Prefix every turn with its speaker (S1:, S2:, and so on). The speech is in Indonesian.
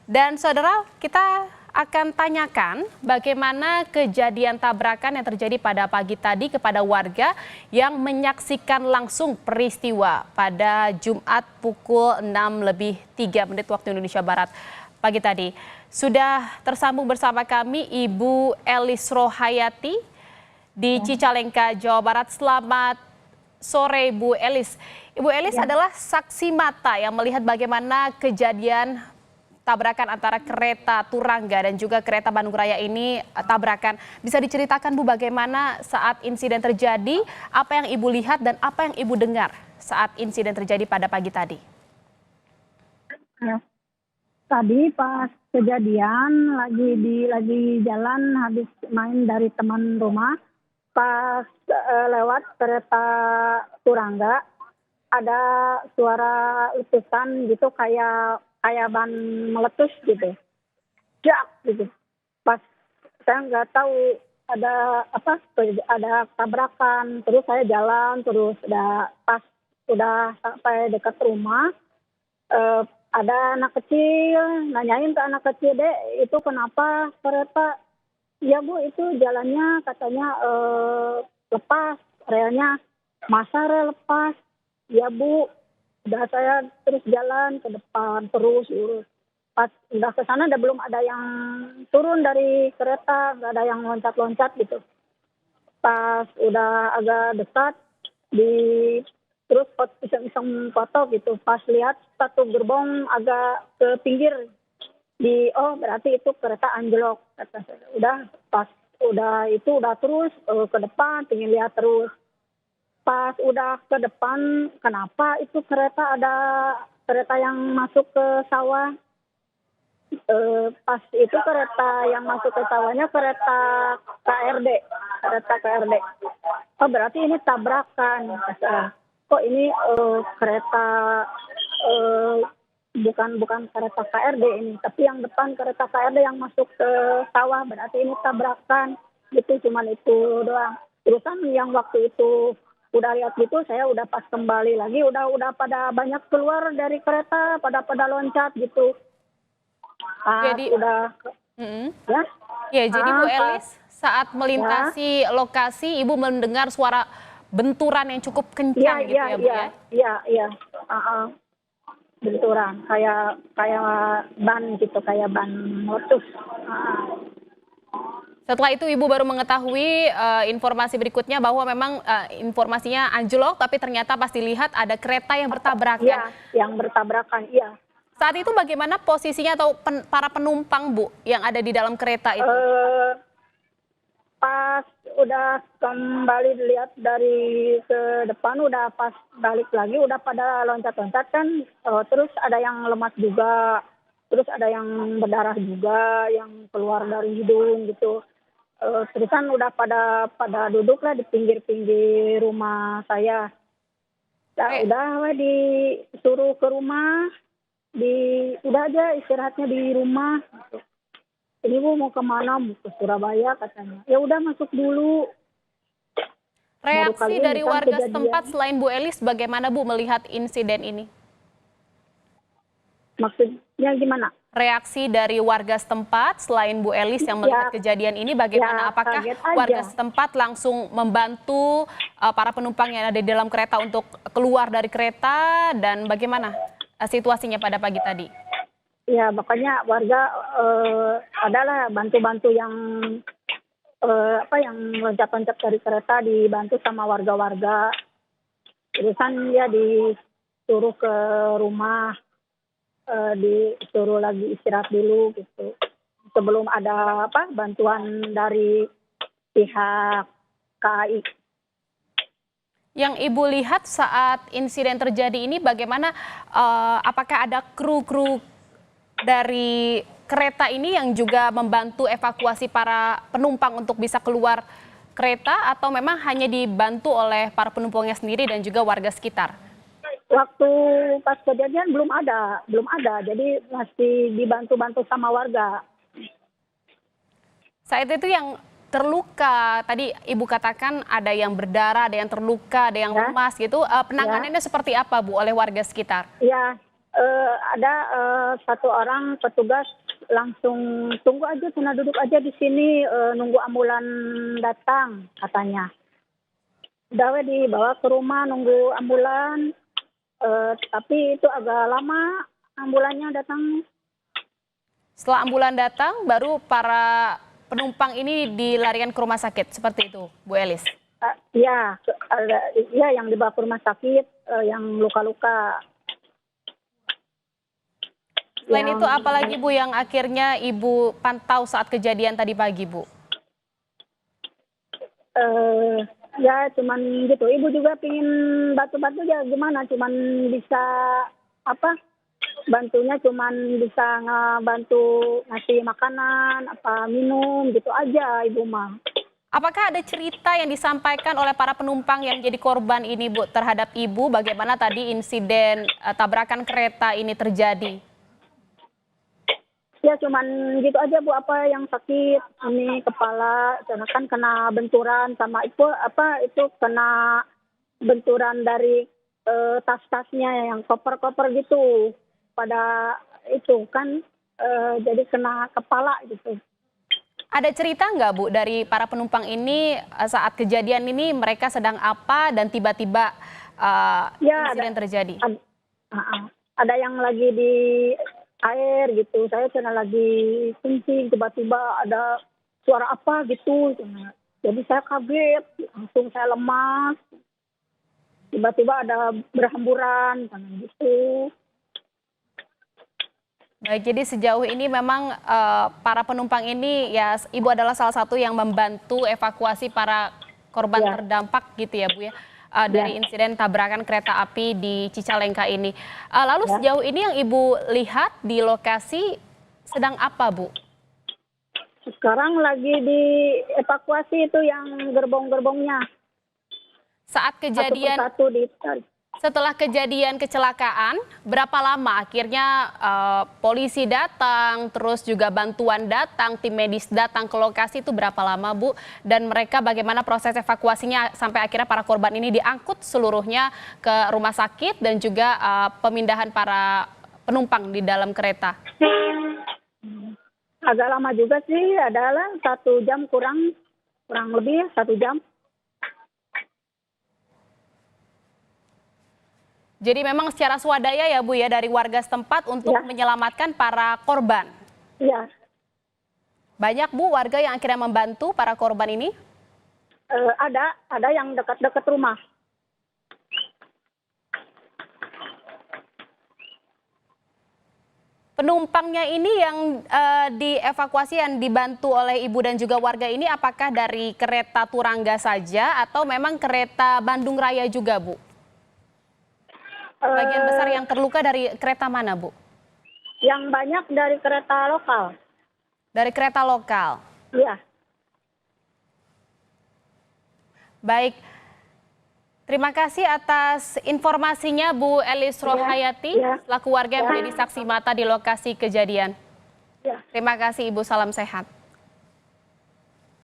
S1: Dan saudara, kita akan tanyakan bagaimana kejadian tabrakan yang terjadi pada pagi tadi kepada warga yang menyaksikan langsung peristiwa pada Jumat pukul 6:03 waktu Indonesia Barat pagi tadi. Sudah tersambung bersama kami Ibu Elis Rohayati di Cicalengka, Jawa Barat. Selamat sore Bu Elis. Ibu Elis adalah saksi mata yang melihat bagaimana kejadian tabrakan antara kereta Turangga dan juga kereta Bandung Raya ini tabrakan. Bisa diceritakan Bu bagaimana saat insiden terjadi, apa yang Ibu lihat dan apa yang Ibu dengar saat insiden terjadi pada pagi tadi?
S2: Tadi pas kejadian lagi jalan habis main dari teman rumah, pas lewat kereta Turangga ada suara letusan gitu kayak ban meletus gitu, jak gitu. Pas saya nggak tahu ada apa, ada tabrakan, terus saya jalan terus pas udah sampai dekat rumah, ada anak kecil nanyain ke anak kecil, "Dek, itu kenapa kereta?" "Ya Bu, itu jalannya katanya lepas relnya." "Masa rel lepas?" "Ya Bu." Udah saya terus jalan ke depan terus urus. Pas udah ke sana belum ada yang turun dari kereta, nggak ada yang loncat-loncat gitu. Pas udah agak dekat terus iseng-iseng foto gitu. Pas lihat satu gerbong agak ke pinggir, oh berarti itu kereta anjlok kata saya. Udah terus ke depan pengen lihat terus. Pas udah ke depan, kenapa itu ada kereta yang masuk ke sawah. Pas itu kereta yang masuk ke sawahnya kereta KRD. Oh berarti ini tabrakan. Kok ini kereta bukan kereta KRD ini, tapi yang depan kereta KRD yang masuk ke sawah, berarti ini tabrakan. Gitu, cuman itu doang. Terusan yang waktu itu udah lihat gitu, saya udah pas kembali lagi udah pada banyak keluar dari kereta, pada loncat gitu.
S1: Jadi jadi Bu Elis saat melintasi lokasi Ibu mendengar suara benturan yang cukup kencang gitu ya Bu ya?
S2: Iya. Benturan kayak ban gitu, kayak ban meletus.
S1: Setelah itu Ibu baru mengetahui informasi berikutnya bahwa memang informasinya anjlok, tapi ternyata pas dilihat ada kereta yang bertabrakan.
S2: Iya, yang bertabrakan, iya.
S1: Saat itu bagaimana posisinya atau para penumpang Bu yang ada di dalam kereta itu?
S2: Pas udah kembali dilihat dari ke depan, udah pas balik lagi udah pada loncat-loncat kan, terus ada yang lemas juga, terus ada yang berdarah juga, yang keluar dari hidung gitu. Terusan udah pada duduk lah di pinggir rumah saya. Udah disuruh ke rumah, udah aja istirahatnya di rumah. Gitu. "Ini Bu mau kemana?" "Mau ke Surabaya," katanya. "Ya udah masuk dulu."
S1: Reaksi dari warga setempat selain Bu Elis bagaimana Bu melihat insiden ini?
S2: Maksudnya gimana?
S1: Reaksi dari warga setempat selain Bu Elis yang melihat kejadian ini bagaimana? Apakah warga setempat langsung membantu para penumpang yang ada di dalam kereta untuk keluar dari kereta dan bagaimana situasinya pada pagi tadi?
S2: Ya makanya warga adalah bantu-bantu yang yang loncat-loncat dari kereta, dibantu sama warga-warga. Terusan dia disuruh ke rumah, disuruh lagi istirahat dulu gitu, sebelum ada bantuan dari pihak KAI.
S1: Yang Ibu lihat saat insiden terjadi ini bagaimana, apakah ada kru dari kereta ini yang juga membantu evakuasi para penumpang untuk bisa keluar kereta atau memang hanya dibantu oleh para penumpangnya sendiri dan juga warga sekitar?
S2: Waktu pas kejadian belum ada, jadi masih dibantu-bantu sama warga.
S1: Saat itu yang terluka, tadi Ibu katakan ada yang berdarah, ada yang terluka, ada yang lemas gitu, penanganannya seperti apa Bu oleh warga sekitar?
S2: Ya, Ada satu orang petugas langsung tunggu aja, sana duduk aja di sini nunggu ambulan datang katanya. Udah dibawa ke rumah nunggu ambulan, tapi itu agak lama ambulannya datang.
S1: Setelah ambulan datang, baru para penumpang ini dilarikan ke rumah sakit, seperti itu, Bu Elis?
S2: Ya, ya yang dibawa ke rumah sakit, yang luka-luka.
S1: Selain itu, apalagi Bu yang akhirnya Ibu pantau saat kejadian tadi pagi, Bu?
S2: Ya cuman gitu, ibu juga pingin bantu-bantu ya gimana, cuman bisa apa, bantunya cuman bisa ngebantu ngasih makanan, apa minum gitu aja ibu mah.
S1: Apakah ada cerita yang disampaikan oleh para penumpang yang jadi korban ini, Bu, terhadap Ibu, bagaimana tadi insiden tabrakan kereta ini terjadi?
S2: Ya cuman gitu aja Bu, apa yang sakit ini kepala, karena kan kena benturan sama itu kena benturan dari tas-tasnya yang koper-koper gitu pada itu kan, jadi kena kepala gitu.
S1: Ada cerita nggak, Bu, dari para penumpang ini saat kejadian ini mereka sedang apa dan tiba-tiba
S2: Ya
S1: insiden terjadi?
S2: ada yang lagi di air gitu, saya kena lagi kencing, tiba-tiba ada suara apa gitu, jadi saya kaget, langsung saya lemas, tiba-tiba ada berhamburan gitu.
S1: Baik, jadi sejauh ini memang para penumpang ini ya Ibu adalah salah satu yang membantu evakuasi para korban terdampak gitu ya Bu ya, dari insiden tabrakan kereta api di Cicalengka ini. Lalu sejauh ini yang Ibu lihat di lokasi sedang apa, Bu?
S2: Sekarang lagi dievakuasi itu yang gerbong-gerbongnya.
S1: Saat kejadian
S2: Satu ditarik.
S1: Setelah kejadian kecelakaan, berapa lama akhirnya polisi datang, terus juga bantuan datang, tim medis datang ke lokasi, itu berapa lama, Bu? Dan mereka bagaimana proses evakuasinya sampai akhirnya para korban ini diangkut seluruhnya ke rumah sakit dan juga pemindahan para penumpang di dalam kereta?
S2: Agak lama juga sih, adalah 1 jam kurang lebih 1 jam.
S1: Jadi memang secara swadaya ya Bu ya dari warga setempat untuk menyelamatkan para korban.
S2: Iya.
S1: Banyak Bu warga yang akhirnya membantu para korban ini?
S2: Ada yang dekat-dekat rumah.
S1: Penumpangnya ini yang dievakuasi yang dibantu oleh Ibu dan juga warga ini apakah dari kereta Turangga saja atau memang kereta Bandung Raya juga, Bu? Bagian besar yang terluka dari kereta mana, Bu?
S2: Yang banyak dari kereta lokal.
S1: Dari kereta lokal?
S2: Iya.
S1: Baik. Terima kasih atas informasinya Bu Elis Rohayati, selaku warga yang menjadi saksi mata di lokasi kejadian. Terima kasih Ibu, salam sehat.